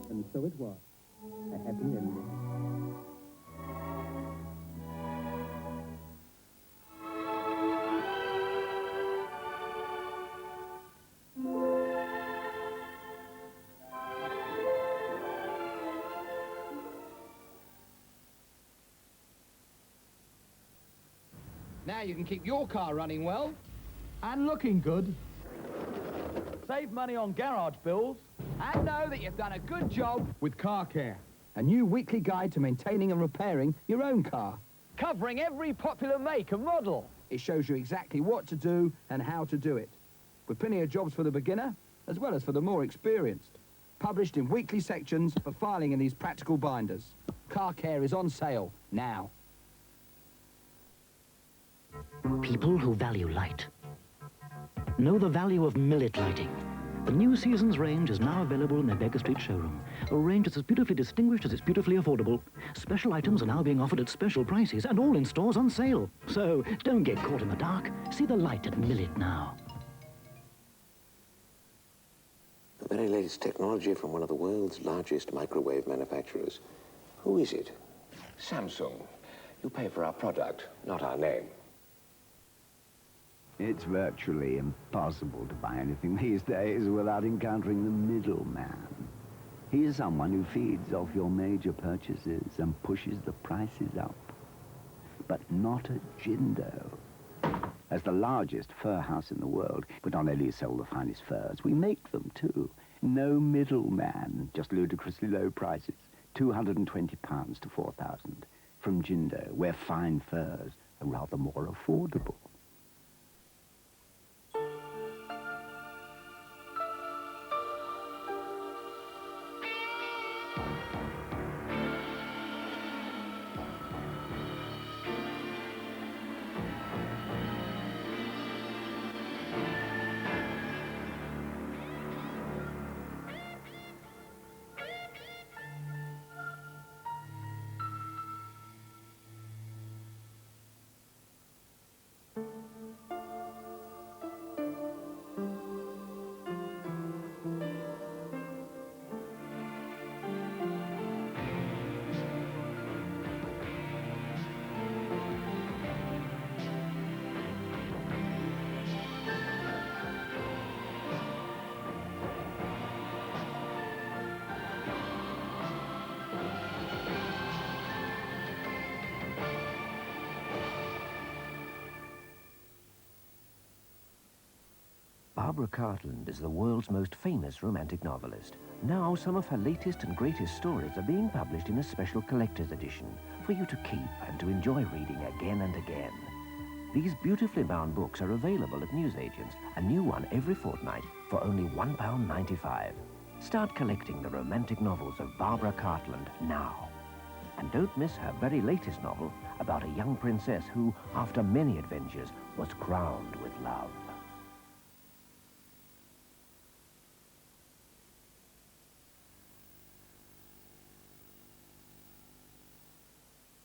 And so it was. A happy ending. Now you can keep your car running well. And looking good. Save money on garage bills. And know that you've done a good job With car care. a new weekly guide to maintaining and repairing your own car. Covering every popular make and model. It shows you exactly what to do and how to do it. With plenty of jobs for the beginner, as well as for the more experienced. Published in weekly sections for filing in these practical binders. Car care is on sale now. People who value light know the value of Millet lighting. The new season's range is now available in their Baker Street showroom. A range that's as beautifully distinguished as it's beautifully affordable. Special items are now being offered at special prices and all in stores on sale. So don't get caught in the dark. See the light at Millet now. The very latest technology from one of the world's largest microwave manufacturers. Who is it? Samsung. You pay for our product, not our name. It's virtually impossible to buy anything these days without encountering the middleman. He is someone who feeds off your major purchases and pushes the prices up. But not at Jindo. As the largest fur house in the world, we not only sell the finest furs, we make them too. No middleman, just ludicrously low prices. £220 to £4,000. From Jindo, where fine furs are rather more affordable. Barbara Cartland is the world's most famous romantic novelist. Now, some of her latest and greatest stories are being published in a special collector's edition for you to keep and to enjoy reading again and again. These beautifully bound books are available at newsagents, a new one every fortnight for only £1.95. Start collecting the romantic novels of Barbara Cartland now. And don't miss her very latest novel about a young princess who, after many adventures, was crowned with love.